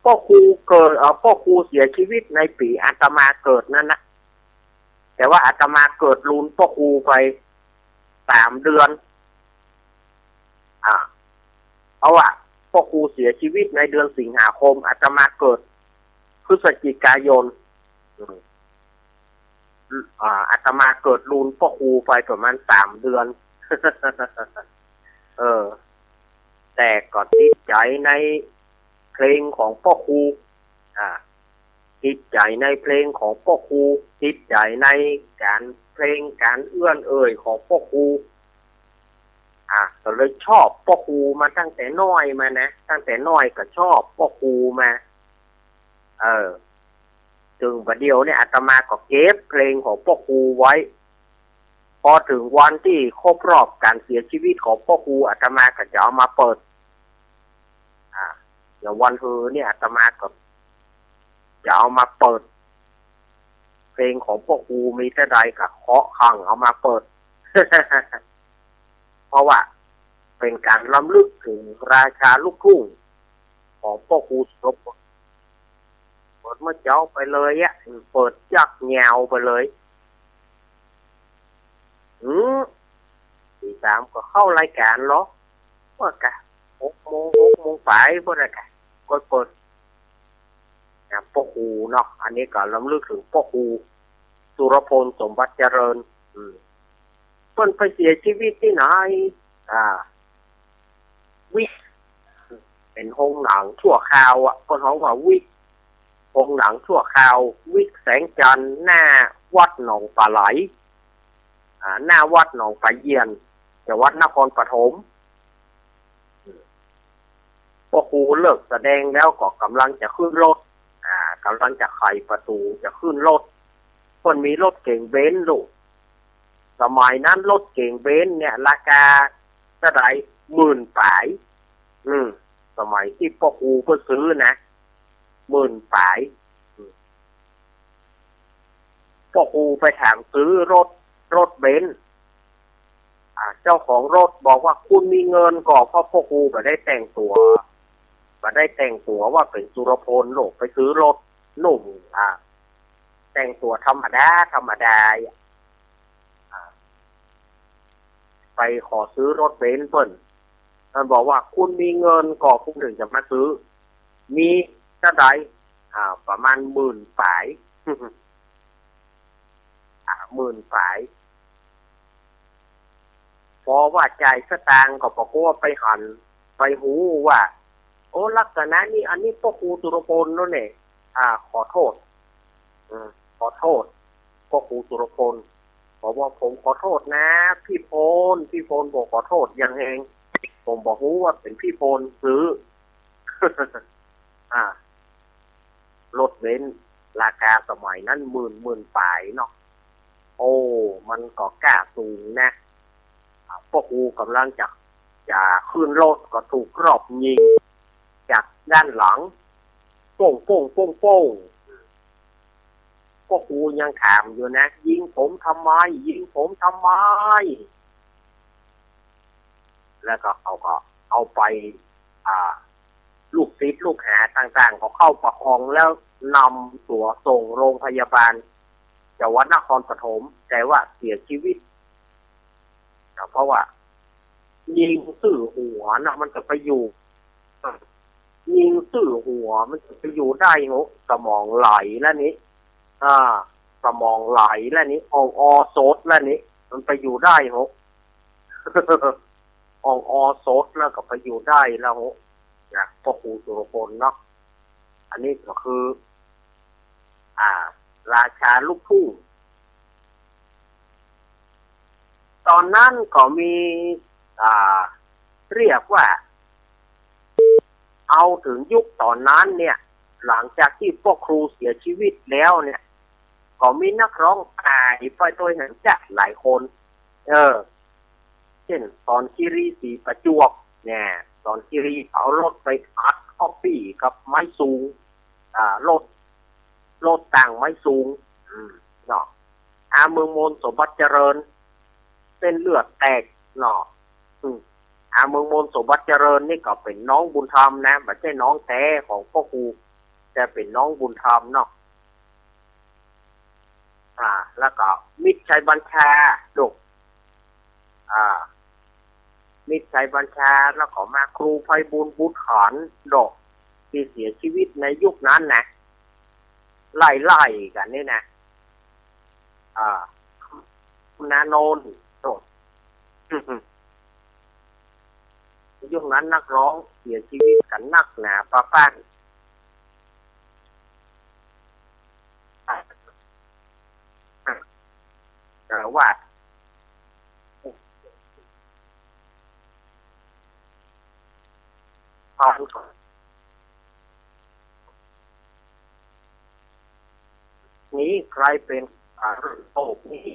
พ่อครูเกิดพ่อครูเสียชีวิตในปีอาตมาเกิดนั่นนะแต่ว่าอาตมาเกิดลุนพ่อครูไป3 เดือนเพราะว่าพ่อครูเสียชีวิตในเดือนสิงหาคมอาตมาเกิดพฤศจิกายนอาตมาเกิดลุนพ่อครูไปประมาณ3 เดือน แต่ก็ติดใจในเพลงของพ่อครูติดใจในเพลงของพ่อครูติดใจในการเพลงการเอื้อนเอ่ยของพ่อครูก็เลยชอบพ่อครูมาตั้งแต่น้อยมานะตั้งแต่น้อยก็ชอบพ่อครูมาถึงประเดี๋ยวเนี่ยอาตมาก็เก็บเพลงของพ่อครูไว้พอถึงวันที่ครบรอบการเสียชีวิตของพ่อครูอาตมาก็จะเอามาเปิดอย่างวันเนี่ยอาตมาก็จะเอามาเปิดเพลงของพ่อครูมีแต่ใดกับเคาะขังเอามาเปิด เพราะว่าเป็นการรำลึกถึงราชาลูกทุ่งของพ่อครูสุรพลเปิดเมื่อเจ้าไปเลยเปิดจักแนวไปเลยตีสามก็เข้ารายการหรอว่ากะ6 โมงฝ่ายบ่ได้กะก็เปิดพ่อครูเนาะอันนี้ก็รำลึกถึงพ่อครูสุรพลสมบัติเจริญเพิ่นไปเสียชีวิตที่ไหนวิกเป็นโรงหนังชั่วคราวเพิ่นเฮาว่าวิกโรงหนังชั่วคราววิกแสงจันทร์หน้าวัดหนองปลาไหลหน้าวัดหนองปลาเยียนจังหวัดนครปฐมพ่อครูเลิกแสดงแล้วก็กำลังจะขึ้นรถกำลังจะไขประตูจะขึ้นรถคนมีรถเก่งเบนซ์ลูกสมัยนั้นรถเก่งเบนซ์เนี่ยราคาเท่าไหร่10,000 ปลายสมัยที่พ่อครูเพิ่งซื้อนะ10,000 ปลายพ่อครูไปถามซื้อรถเบนซ์เจ้าของรถบอกว่าคุณมีเงินก่อพ่อครูไม่ได้แต่งตัวว่าเป็นสุรพลโลกไปซื้อรถหนุ่มแต่งตัวธรรมดาไปขอซื้อรถเบนซ์เพิ่นมันบอกว่าคุณมีเงินก่อคุณถึงจะมาซื้อมีเท่าไหร่ประมาณ10,000 ปลาย 10,000 ปลายพอว่าจ่ายสตางค์ก็บอกว่าไปหันไปหูว่าโอ้ลักษณะนี้อันนี้พ่อครูสุรพลนั่นเองขอโทษพ่อครูสุรพลบอกว่าผมขอโทษนะพี่พลบอกขอโทษยังเองผมบอกว่าเป็นพี่พลซื้อ รถเบนซ์ราคาสมัยนั้นหมื่นปลายเนาะโอ้มันก็กล้าสูงนะพ่อครูกำลังจะขึ้นรถก็ถูกรอบยิงจากด้านหลังโป้งพ่อครูยังถามอยู่นะยิงผมทำไมแล้วก็เขาก็เอาไปลูกศิษย์ลูกหาต่างๆเขาเข้าประคองแล้วนำตัวส่งโรงพยาบาลจังหวัดนครปฐมแต่ว่าเสียชีวิตเพราะว่ายิงสื่อหัวนะมันจะไปอยู่ยิงสื่อหัวมันจะไปอยู่ได้เหรอสมองไหลแล้วนี้สมองไหลแล้วนี้โซดแล้วนี้มันไปอยู่ได้เหรอ โซดแล้วก็ไปอยู่ได้แล้วเหรอพ่อครูสุรพลเนาะอันนี้ก็คือราชาลูกทุ่งตอนนั้นก็มีเรียกว่าเอาถึงยุคตอนนั้นเนี่ยหลังจากที่พ่อครูเสียชีวิตแล้วเนี่ยก็มีนักร้องตายไปโดยหันจักหลายคนเช่นตอนคิรีศรีประจวบเนี่ยตอนคิรีเอารถไปอัดคอปปี้กับไม้สูงรถต่างไม้สูงเนาะเมืองมนสมบัติเจริญเส้นเลือดแตกเนาะเมืองมนสมบัติเจริญนี่ก็เป็นน้องบุญธรรมนะไม่ใช่น้องแท้ของพ่อครู แต่เป็นน้องบุญธรรมเนาะแล้วก็มิตรชัยบัญชาลูกมิตรชัยบัญชาแล้วก็มาครูไพบูลย์บุตรขอนดอกที่เสียชีวิตในยุคนั้นนะไล่กันนี่นะคุณณานนท์ดอกยุคนั้นนักร้องเสียชีวิตกันนักหนาป้าป้านแต่ว่าตอนนี้ใครเป็นโลกนี้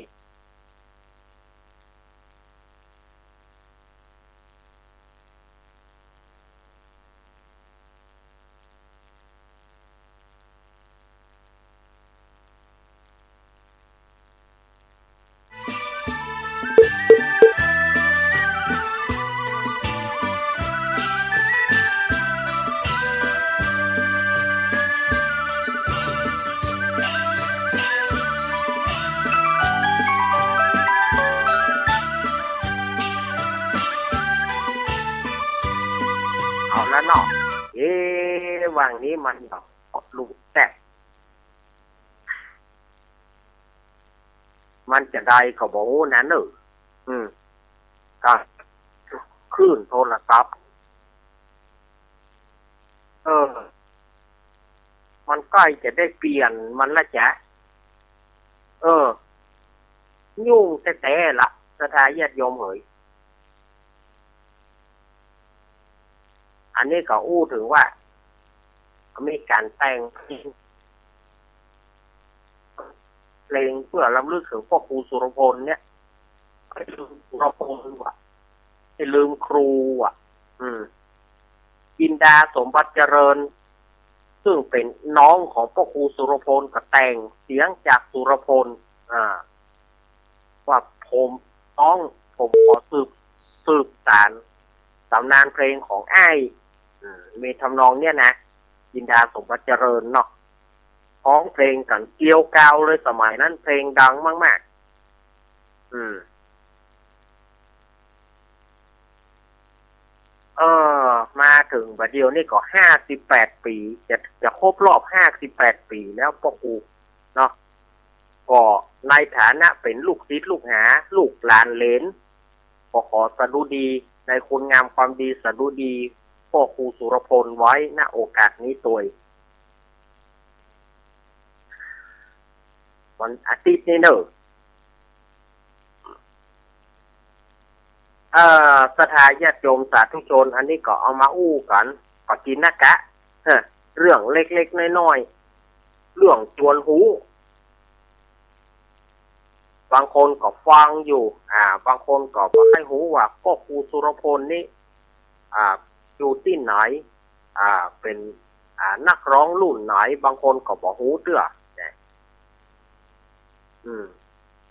เอาแล้วเนาะว่างนี้มันลูกแต่มันจะได้ก็บอกนะเนอะก็คลื่นโทรศัพท์มันใกล้จะได้เปลี่ยนมันละจ๊ะยุ่งแต่ละสถาญาติโยมเอ๋ยอันนี้ก็อู้ถึงว่ามีการแต่งเพลงเพื่อรำลึกถึงพ่อครูสุรพลเนี่ยสุรพลว่ะให้ลืมครูจินดาสมบัติเจริญซึ่งเป็นน้องของพ่อครูสุรพลก็แต่งเสียงจากสุรพลว่าผมขอสืบสานตำนานเพลงของไอ้มีทำนองเนี่ยนะจินดาสมบัติเจริญเนาะร้องเพลงกันเกลียวกาวเลยสมัยนั้นเพลงดังมากๆมาถึงบัดเดียวนี่ก็58 ปีจะครบรอบ58 ปีแล้วพ่อครูเนาะก็ในฐานะเป็นลูกศิษย์ลูกหาลูกหลานเหลนก็ขอสดุดีในคุณงามความดีสดุดีพ่อครูสุรพลไว้ณโอกาสนี้ตัววันอาทิตย์นี้เนอะสถาญาติโยมสาธุชนอันนี้ก็เอามาอู้กันก็กินนะกะเรื่องเล็กๆน้อยๆเรื่องชวนหูบางคนก็ฟังอยู่บางคนก็บอกให้หูว่าพ่อครูสุรพลนี่อยู่ที่ไหนเป็นนักร้องรุ่นไหนบางคนก็บอกหูเตื้อ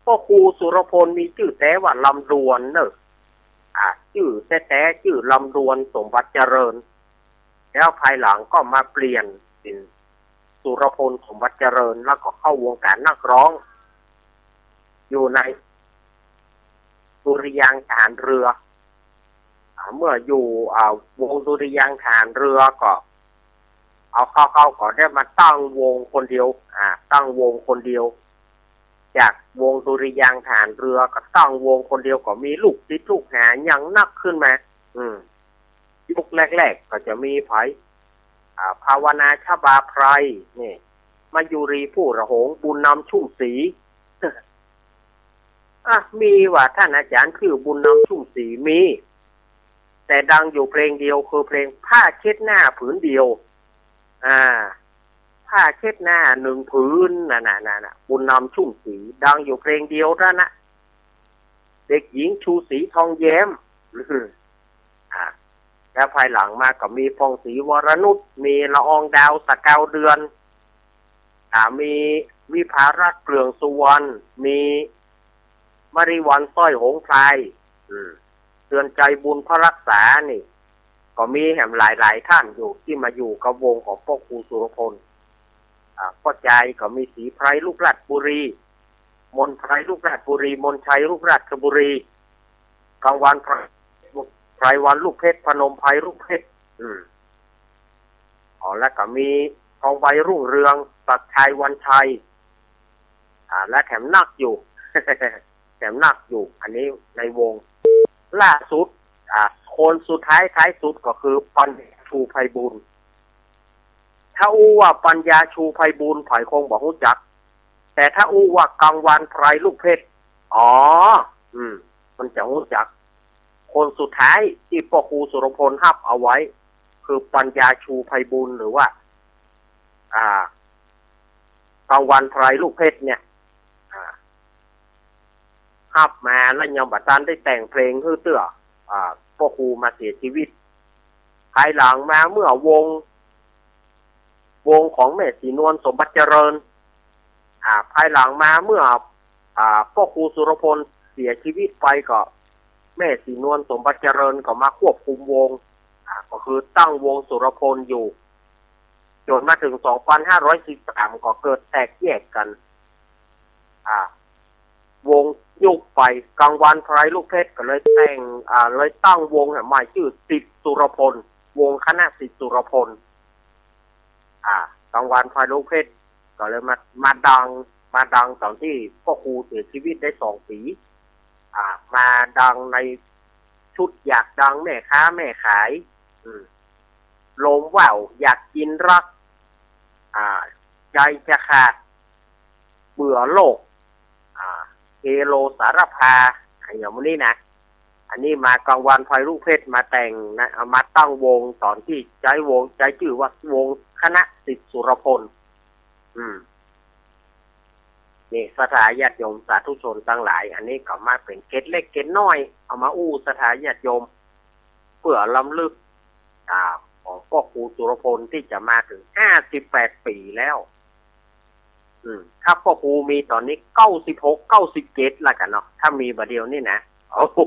พ่อครูสุรพลมีชื่อแท้ว่าลำดวนเนอะชื่อแท้ชื่อลำดวนสมบัติเจริญแล้วภายหลังก็มาเปลี่ยนเป็นสุรพลสมบัติเจริญแล้วก็เข้าวงการนักร้องอยู่ในดุริยางค์ทหารเรือเมื่ออยู่วงดุริยางค์ทหารเรือก็เอาเข้าก็ได้มาตั้งวงคนเดียวตั้งวงคนเดียวจากวงดุริยางค์ทหารเรือก็ตั้งวงคนเดียวก็มีลูกศิษย์ลูกหายังนักขึ้นมายุคแรกๆก็จะมีไผภาวนาชบาไพรนี่มายุรีผู้ระหงบุญนำชุ่มศรีมีว่าท่านอาจารย์คือบุญนำชุ่มศรีมีแต่ดังอยู่เพลงเดียวคือเพลงผ้าเช็ดหน้าผืนเดียวผ้าเช็ดหน้าหนึ่งผืนน่ะบุญนำชุ่มศรีดังอยู่เพลงเดียวเท่านั้นเด็กหญิงชูศรีทองแย้มแล้วภายหลังมาก็มีพงศรีวรนุชมีละอองดาวสกาวเดือนมีวิภารัตน์เปลืองสุวรรณมีมริวันสร้อยหงส์ไพรเตือนใจบุญพระรักษานี่ก็มีแห่งหลายท่านอยู่ที่มาอยู่กับวงของพ่อครูสุรพล พ่อใจก็มีสีไพรลูกราชบุรีมนไพรลูกราชบุรีมนชัยลูกราชบุรีกลางวันไพรวันลูกเพชรพนมไพรลูกเพชรแล้วก็มีกองใบรุ่งเรืองศักดิ์ชัยวันชัยและแถมนักอยู่ แถมนักอยู่อันนี้ในวงล่าสุดคนสุดท้ายสุดก็คือปัญญาชูไพบูลย์ถ้าอู้ว่าปัญญาชูไพบูลย์ไผ่คงบอกรู้จักแต่ถ้าอู้ว่ากลางวันไพรลูกเพชรมันจะรู้จักคนสุดท้ายที่พ่อครูสุรพลฮับเอาไว้คือปัญญาชูไพบูลย์หรือว่ากลางวันไพรลูกเพชรเนี่ยฮับมาแล้วยังบัดนั้นได้แต่งเพลงเพื่อเตื้อพ่อครูมาเสียชีวิตภายหลังมาเมื่อวงของแม่ศรีนวลสมบัติเจริญภายหลังมาเมื่อพ่อครูสุรพลเสียชีวิตไปก็แม่ศรีนวลสมบัติเจริญก็มาควบคุมวงก็คือตั้งวงสุรพลอยู่จนมาถึง 2513 ก็เกิดแตกแยกกันวงยุบไปกลางวันไพรลูกเพชรก็เลยเลยตั้งวงใหม่ชื่อสิทธิสุรพลวงคณะสิทธิสุรพลกลางวันไพรลูกเพชรก็เลยมาดังตอนที่พ่อครูเสียชีวิตได้2 ปีมาดังในชุดอยากดังแม่ค้าแม่ขายลมว่าวอยากกินรักใจจะขาดเบื่อโลกเฮโลสารพาอย่างนี้นะอันนี้มากลางวันไพรลูกเพชรมาแต่งนะมาตั้งวงตอนที่ใจชื่อว่าวงคณะสิทธิสุรพลนี่สถาญาติโยมสาธุชนทั้งหลายอันนี้ก็มาเป็นเกตเล็กเกตน้อยเอามาอู้สถาญาติโยมเพื่อล้ำลึกของพ่อครูสุรพลที่จะมาถึง58 ปีแล้วถ้าพ่อครูมีตอนนี้96 97ละกันเนาะถ้ามีบัดเดียวนี่นะโอ้โห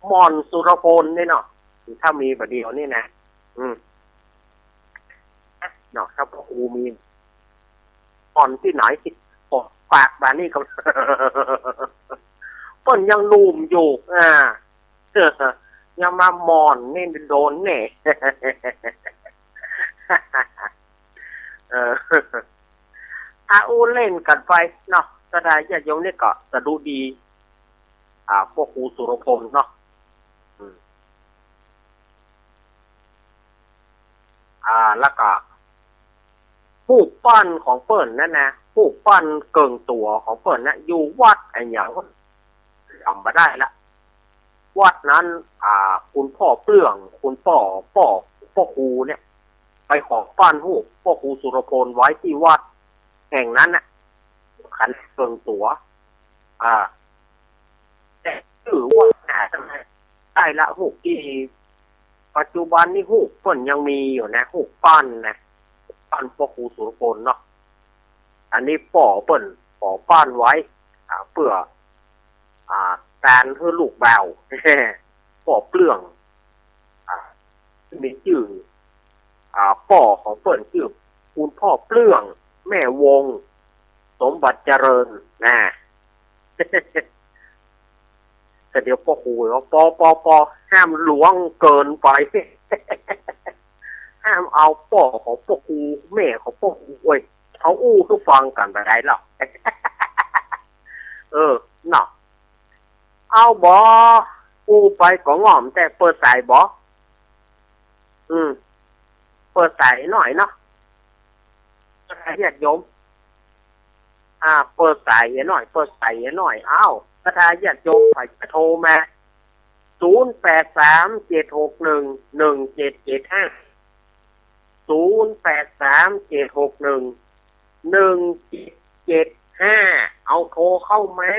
มอนสุรพลนี่เนาะถ้ามีบัดเดียวนี่นะเนาะถ้าพ่อครูมีมอนที่ไหนที่ปากบานนี่ก็ เปิ้นยังนุ่มอยู่ยังมามอนนี่โดนแน่ อูเล่นกันไปเนาะสดายญาติโยมนี่ก็จะดูดีพวกครูสุรพลเนาะแล้วก็ผู้ปั้นของเปิ้นนั่นนะผู้ปั้นเกิงตัวของเปิ้นนะอยู่วัดไอ้หยังจำมาได้ละวัดนั้นคุณพ่อเปลืองคุณพ่อครูเนี่ยไปขอปั้นหูพ่อครูสุรพลไว้ที่วัดแห่งนั้นน่ะขันเกิงตัวแต่ถือว่าได้ละหูที่ปัจจุบันนี่หูเปิ้นยังมีอยู่นะหูปั้นนะปั้นพ่อครูสุรพลเนาะอันนี้เปิ้นปั้นไว้เพื่อการเพื่อลูกเบาป่อเปลืองมีชื่อป่อของเปิ้นชื่อคุณพ่อเปลืองแม่วงสมบัติเจริญนะแต่เดี๋ยวพ่อครูว่าปอห้ามหลวงเกินไป ห้ามเอาป่อของพ่อครูแม่ของพ่อครูเว้ยเขาอู้ทุกฟังกันไปได้หรอกเนาะเอาบ่อู้ไปก็ง่อมแต่เปิดสายบ่เปิดสายหน่อยเนาะญาติโยมเปิดสายหน่อยอ้าวกระทาญาติโยมไปโทรมา0837611775 0837611775เอาโทรเข้ามา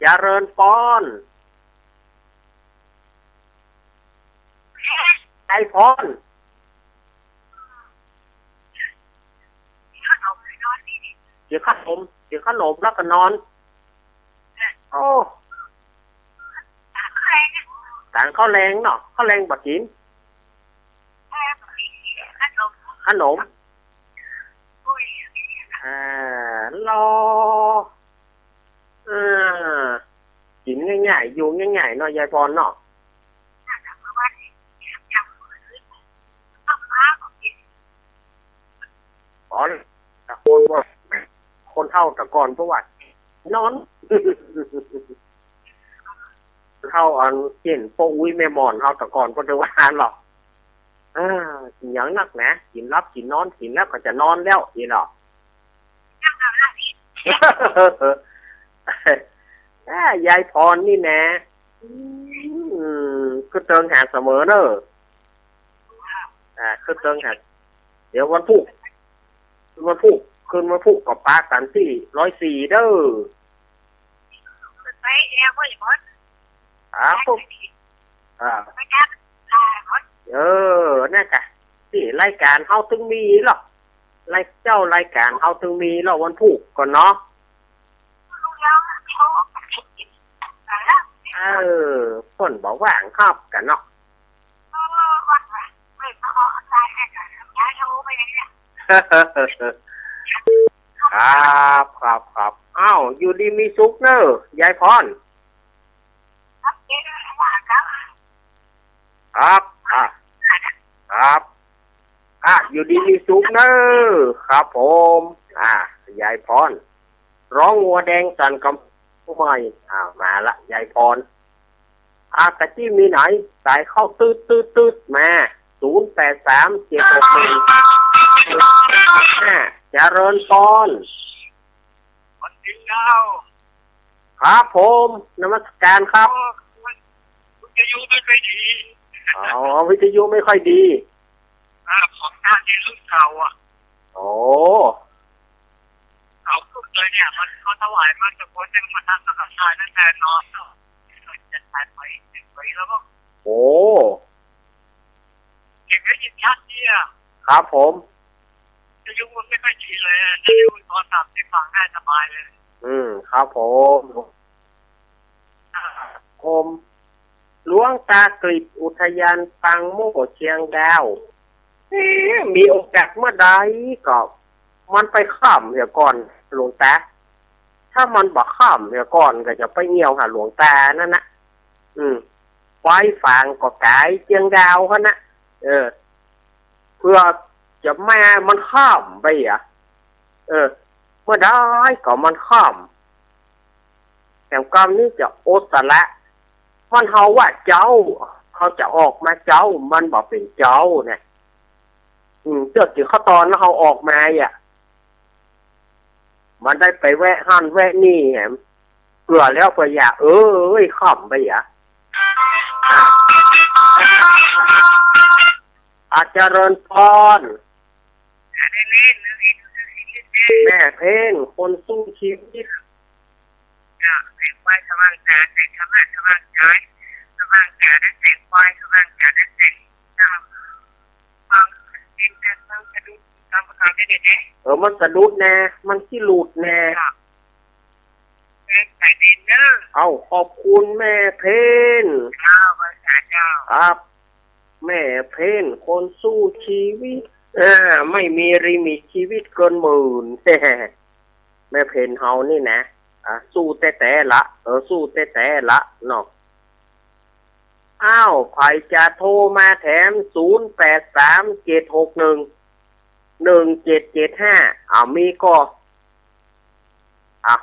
เจริญปอนไอพรเดี๋ยวขนมแล้วก็นอนโอ้ ต่างข้าวแรงเนาะข้าวแรงบักกินขนมรอกินง่ายๆอยู่ง่ายๆเนาะยายพรเนาะอ๋อตะโกนว่าคนเท่าตะกอนเพราะว่านอนเท่าอันเห็นโป้อุ้ยแม่มอนเท่าตะกอนก็จะว่าหรอกกินอย่างนักนะกินรับกินนอนกินแล้วก็จะนอนแล้วอีหรอกยายพรนี่นะคือเติงหาเสมอเนอะคือเติงหาเดี๋ยววันพุธคืนวันพุธกับปากันที่104เด้อไปแอร์ก็อย่างนั้นปุ๊บนั่นค่ะที่รายการเฮาตึงมีหรอกรายการเฮาตึงมีหรอกวันพุธก่อนเนาะฝนบอกว่างครับกันเนาะครับอ้าวอยู่ดีมีสุขเนอะยายพรครับอยู่ดีมีสุขเนอะครับผมยายพรร้องงัวแดงสันกำผู้ใหม่มาละยายพรกะจี้มีไหนสายเข้าตืดมา083761เจริญพรวันที่9ครับผมนมัสการครับวิทยุไม่ค่อยดีวิทยุไม่ค่อยดีของท่านนี่รุ่นเก่าเก่าสุดเลยเนี่ยมันเขาถวายมาจากคนที่มาทำสังฆทานนั่นแหละเนาะจะทานไปแล้วก็เก่งได้ยินชัดเนี่ยครับผมวิทยุมันไม่ค่อยดีเลยวิทยุโทรศัพท์ที่ฟังได้สบายเลยครับผมหลวงตากฤษอุทยานปังโมกเชียงดาวมีโอกาสเมื่อใดก็มันไปข้ามเดี๋ยวก่อนหลวงตาถ้ามันบอกข้ามเดี๋ยวก่อนก็จะไปเงี่ยวหาหลวงตานั่นนะไว้ฝางก็กายเชียงดาวเขานะเพื่อจะแม่มันข้ามไปเมื่อได้ก็มันข้ามแต่กรรมนี้จะโอตละมันเฮาว่าเจ้าเขาจะออกมาเจ้ามันบอกเป็นเจ้าเนี่ยเจ้าที่เขาตอนแล้วเขาออกมามันได้ไปแวะหันแวะนี่แหมเผื่อแล้วเผื่ออยากข้ามไปอาจารย์พรแม่เพนคนสู้ชีวิตควายสว่างตาแสงสว่างสว่างใจสว่างตาแสงควายสว่างตาแสงฟังเป็นแต่ฟังกระดุมกรรมการได้เด็ดมันสะดุดแน่มันขี้หลุดแน่ใส่ดินเนอขอบคุณแม่เพนภาษาเจ้าครับแม่เพนคนสู้ชีวิตไม่มีริมิตชีวิตเกินหมื่นแม่เพนเฮานี่นะสู้แต่ละสู้แต่ละเนาะใครจะโทรมาแถม0837611775มีก็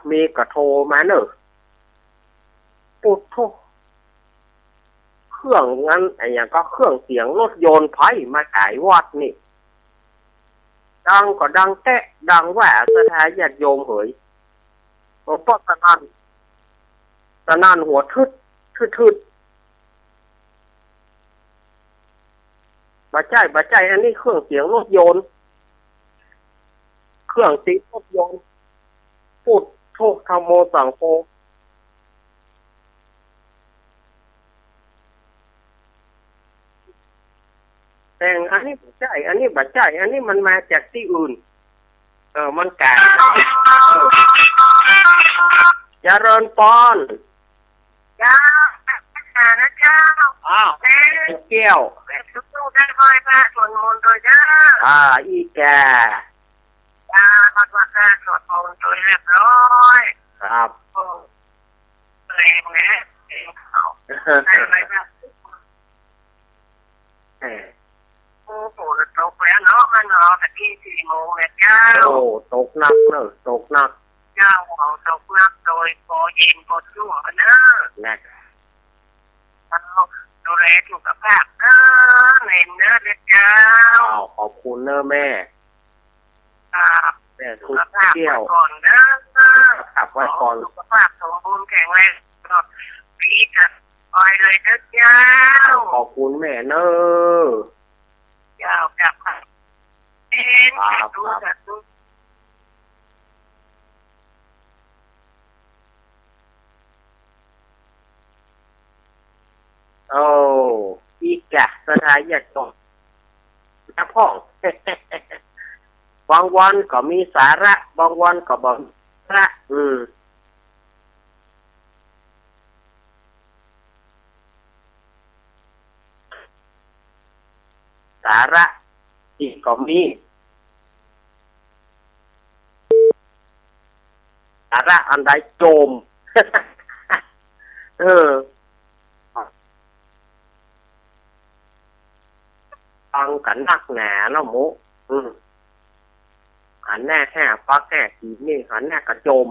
มีก็โทรมาเนอะปุ๊บโทรเครื่องงั้นอย่างก็เครื่องเสียงรถยนต์ไฟมาขายวัดนี่ดังก็ดังแตะดังว่าสถานญาติโยมเหยเพราะตะนั่นหัวทึดบาใจอันนี้เครื่องเสียงรถยนต์เครื่องติดรถยนต์พูดโชคธรรมโมสังโฆแต่อันนี้บาใจอันนี้มันมาจากที่อื่นมันกาเจริญพรจ้านะเจ้า อ้าวเกี้ยวสู้ได้คอยพระสวดมนต์โดยเด้ออีแกพอว่าการสวดมนต์โดยเรียบร้อย ครับแรงนะเขาได้ไหมครับโอ้โหตกแล้วเนาะมันรอแต่ที่4 โมงแล้วเจ้าโอ้ตกหนักเนอะตกหนักเจ้าเขาตกนักโดยพอเย็นพอชั่วกันเนอะเราดูแลสุขภาพเน้นเนอะเจ้าขอบคุณเนอะแม่สุขภาพก่อนเนอะขับไว้ก่อนสุขภาพสมบูรณ์แข็งแรงก็ปีกันไปเลยเนอะเจ้าขอบคุณแม่เนอะเจ้ากับดูจัดดูโอ้อีกอะสถานอยากจบนะพ่องบางวันก็มีสาระบางวันก็บ่มีสาระสาระที่ก็มีสาระอันใดโจมฟังกันนักหนาเนาะหมูหันหน้าแค่ปักแค่ขีดนี่หันหน้ากระโจม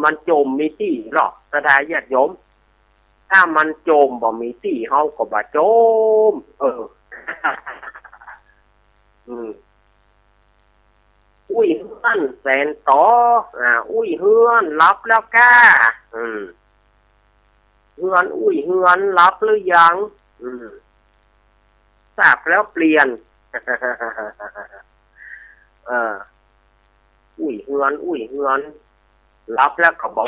มันโจมมีที่หรอกสดายญาติโยมถ้ามันโจมบ่มีที่เฮาก็บ่โจมอุ้ยเฮือนแสนต่ออุ้ยเฮือนรับแล้วก้าเฮือนอุ้ยเฮือนรับหรือยังทราบแล้วเปลี่ยนอุ้ยเฮือนรับแล้วก็บอก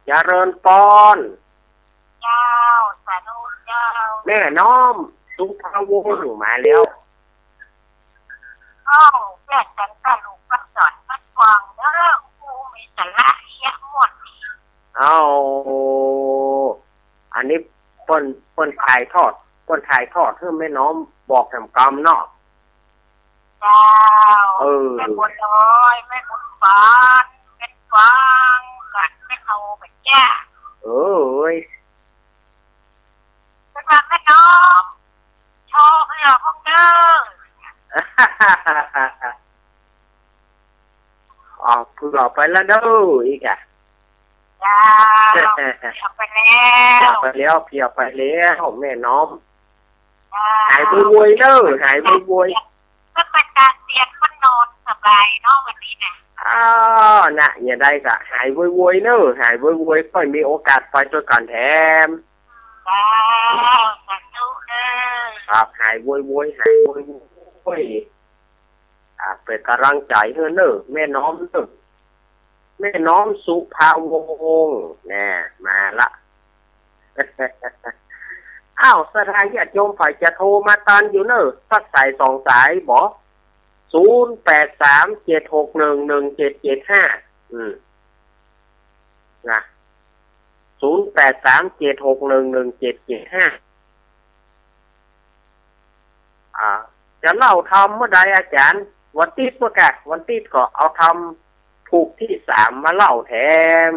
อย่าเรินปอนเจ้าสาธุเจ้าแม่น้อมสุภาวงศ์มาแล้วแม่กันตาลูกก็สอนมันฟังเด้อครูมีสาระเยอะหมดอันนี้เปิ้นถ่ายทอดเพื่อแม่น้อมบอกทำกรรมเนาะเจ้าแม่บุญน้อยแม่บุญฟ้าเป็นฟังกัดไม่เอาไปแก้เป็นแบบแม่น้องชอบให้เราห้องเด้อเผื่อไปแล้วเด้ออีกอ่ะเพียไปแล้วแม่น้อมหายบวยเด้อหายบวยก็เป็นการเตียนมันนอนสบายเนาะวันนี้นะน่ะอย่าได้กะหายบวยเด้อหายบวยค่อยมีโอกาสไปด้วยกันแถมครับหายบวยเป็นกำลังใจเฮ้อเนอะแม่น้อมเนอะแม่น้อมสุภาวงศ์แน่มาละสถานญาติโยมฝ่ายจะโทรมาตานอยู่เนอะสักสาย2 สายบอก0837611775นะ0837611775จะเล่าทำเมื่อใดอาจารย์วันติดเมื่อกะวันติดก็เอาทำผูกที่3มาเล่าแถม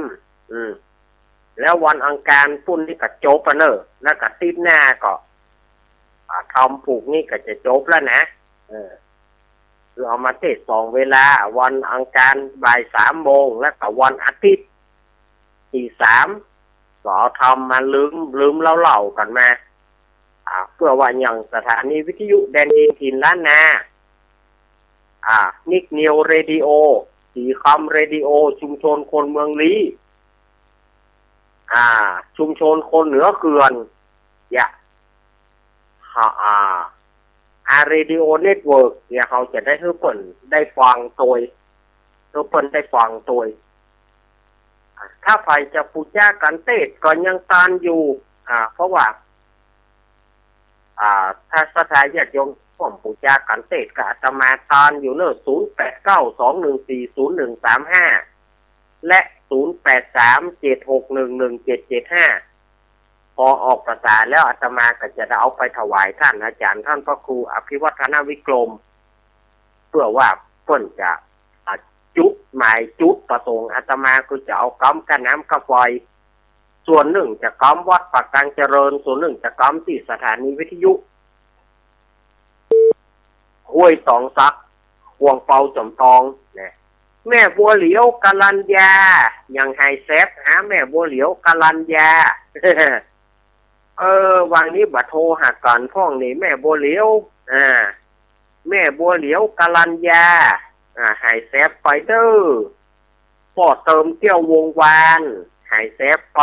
แล้ววันอังคารปุ่นนี่ก็จบแล้วเนอะแล้วก็ติดหน้าก็ทำผูกนี่ก็จะจบแล้วนะคือเอามาเทศ2 เวลาวันอังคารบ่าย 3 โมงแล้วก็วันอาทิตย์ตี 3ก็เอาทำมาลืมเล่ากันมาเพื่อว่าอย่างสถานีวิทยุแดนดินถิ่นล้านนานิกเนียวเรดิโอสีคำเรดิโอชุมชนคนเมืองลี้ชุมชนคนเหนือเขื่อนเรดิโอเน็ตเวิร์กเนี่ยเขาจะได้ให้เปิ่นได้ฟังตัวถ้าใครจะปูจ้ากันเทศก็ยังตานอยู่เพราะว่าถ้าสถานญาติโยมผมปูจ้ากันเทศก็อาตมาตานอยู่เนอะ0892140135และ พอออกประกาศแล้วอาตมาก็จะได้เอาไปถวายท่านอาจารย์ท่านพระครูอภิวัฒนวิกรมเพื่อว่าเพิ่นจะจุดหมายจุดประสงค์อาตมาก็จะเอากำกันน้ำกระไฟส่วนหนึ่งจะกำวัดปากกลางเจริญส่วนหนึ่งจะกำที่สถานีวิทยุห้วยตองซักห่วงเปาจอมทองเนี่ยแม่บัวเหลียวกาลัญญายังไฮแซฟหาแม่บัวเหลียวกาลัญญา วันนี้บัดโทรหากันพ่องนี่แม่บัวเหลียวแม่บัวเหลียวกาลัญญาไฮแซฟไปเด้อพ่อเติมเที่ยววงวานไฮแซฟไป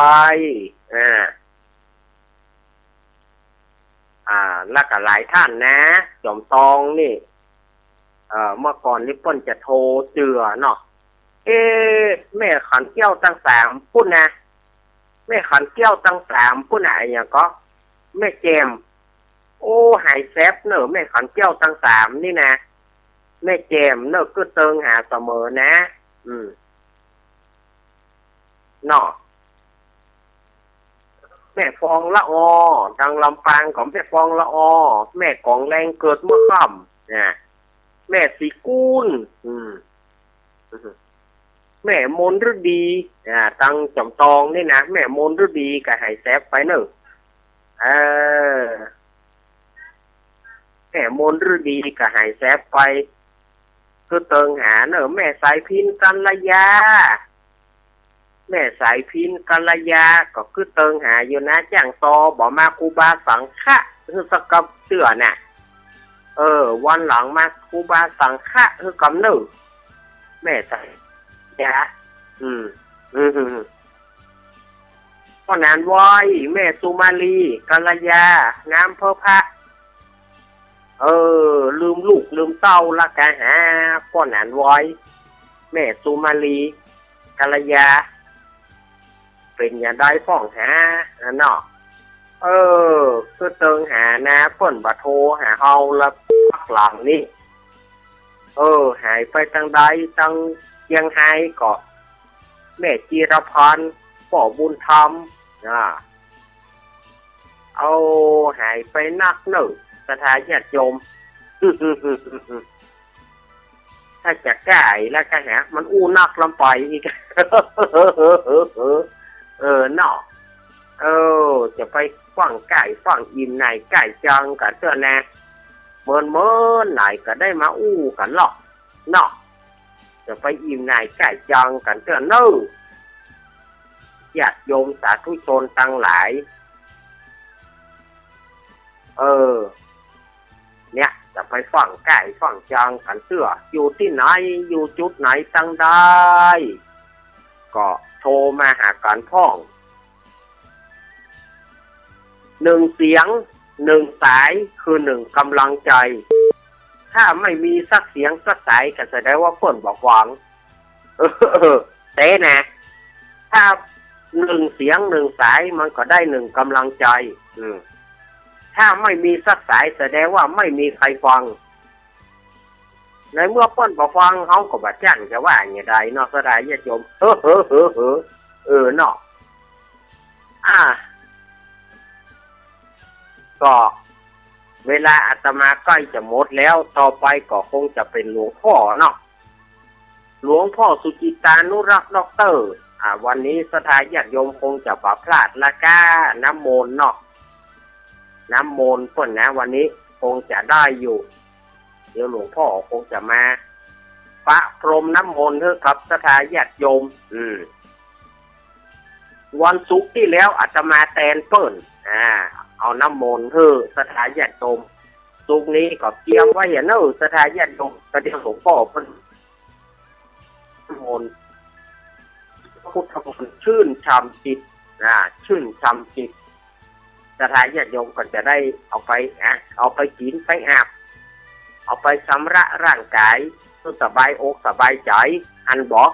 แล้วก็หลายท่านนะจอมทองนี่เมื่อก่อนนี่เปิ้นจะโทรเจือเนาะแม่ขันเกี้ยวตั้ง3พุ่นนะแม่ขันเกี้ยวตั้ง3พุ่นไหนอย่างก็แม่เจมโอ้หายแซฟเนอะแม่ขันเกี้ยวตั้ง3นี่นะแม่เจมเนอะก็เติงหาเสมอนะเนาะแม่ฟองละอดังลำปางของแม่ฟองละอแม่ของแรงเกิดเมื่อค่ำนะแม่สีกุลแม่มนฤดีตั้งจอมตองนี่นะแม่มนฤดีกับไฮแซฟไปเนอะแม่มนฤดีกับไฮแซฟไปคือเติงหาเนอะแม่สายพินกัลยาแม่สายพินกัลยาก็คือเติงหาอยู่นะจ้างตอบอกมาครูบาสังฆะคือสกับเสือน่ะวันหลังมาครูบาสังฆะคือกำเนิดแม่ใส่ยาพ่อนานว้อยแม่สุมาลีกัลยาน้ำเพื่อพระลืมลูกลืมเต้าละกันหาพ่อนานว้อยแม่สุมาลีกัลยาเป็นอย่างได้ฟ้องหาเนาะคือเติงหานะเพิ่นบ่โทรหาเฮาละพักหลังนี่หายไปทางใดทางเชียงไฮ้ก็แม่จีรพันธ์พ่อบุญธรรมหายไปนักหนึ่งสถานญาติโยม ถ้าจะแก้แล้วกันฮะมันอู้นักลำไปอีก เนาะจะไปฟังไก่ฟังอิ่มไหนไก่จังกันเสื้อแน่เมินไหนก็ได้มาอู้กันหรอกเนาะจะไปอิ่มไหนไก่จังกันเสื้อเน้อญาติโยมสาธุชนทั้งหลายเนี่ยจะไปฟังไก่ฟังจังกันเสื้ออยู่ที่ไหนอยู่จุดไหนตั้งได้ก็โทรมาหากันพ่อง1 เสียง 1 สายคือ1 กำลังใจถ้าไม่มีสักเสียงสักสายก็แสดงว่าเพิ่นบอกหวังเต้นะถ้า1 เสียง 1 สายมันก็ได้1 กำลังใจถ้าไม่มีสักสายแสดงว่าไม่มีใครฟังในเมื่อเพิ่นบอกฟังเขาก็บ่จั่นจะว่าอย่างไรเนาะสดายญาติโยมเนาะก็เวลาอาตมาใกล้จะหมดแล้วต่อไปก็คงจะเป็นหลวงพ่อเนาะหลวงพ่อสุจิตานุรักษ์ด็อกเตอร์วันนี้สถานญาติโยมคงจะบ่พลาดละก้าน้ำมนต์เนาะน้ำมนต์ต้นนะวันนี้คงจะได้อยู่เดี๋ยวหลวงพ่อคงจะมาประพรมน้ำมนต์เถอะครับสถานญาติโยมวันศุกร์ที่แล้วอาตมาแตนเปิ้ลเอาน้ำมนต์เถอะสถานญาติโยมศุกร์นี้ก็เตรียมไว้เห็นสถานญาติโยมก็เดี๋ยวหลวงพ่อเพิ่นน้ำมนต์พุทธมนต์ชื่นชมจิตชื่นชมจิตสถานญาติโยมก็จะได้เอาไปกินไปอาบเอาไปชำระร่างกายเพื่อสบายอกสบายใจอันบอก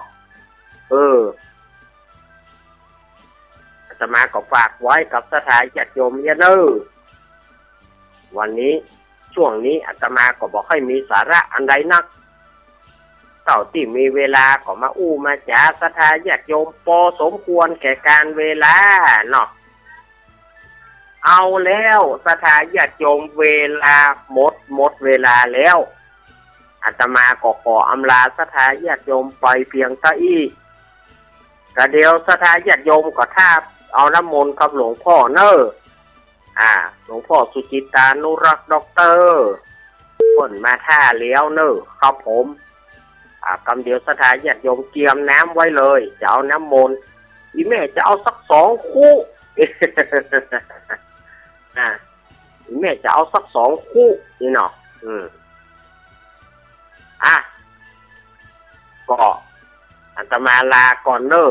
อาตมาก็ฝากไว้กับสถานญาติโยมเนอะวันนี้ช่วงนี้อาตมาก็บอกให้มีสาระอันใดนักต าที่มีเวลาก็มาอู้มาจาศรัทธาญาติโยมพอสมควรแก่การเวลาเนาะเอาแล้วศรัทธาญาติโยมเวลาหมดเวลาแล้วอาตมาก็ขออำลาศรัทธาญาติโยมไปเพียงเท่านี้ก็เดี๋ยวศรัทธาญาติโยมก็ท่าเอาน้ำมนต์กับหลวงพ่อเนอะหลวงพ่อสุจิตานุรักษ์ด็อกเตอร์คนมาท่าเลี้ยวเนอะครับผมกำเดียวศรัทธาญาติโยมเตรียมน้ำไว้เลยจะเอาน้ำมนต์อีแม่จะเอาสัก2 คู่อีแม่จะเอาสัก2 คู่นี่เนาะก็อาตมาลาก่อนเนอะ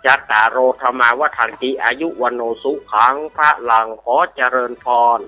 จัตตารโอธรรมาวัฏันติอายุวันโนสุขังพระลังขอเจริญพร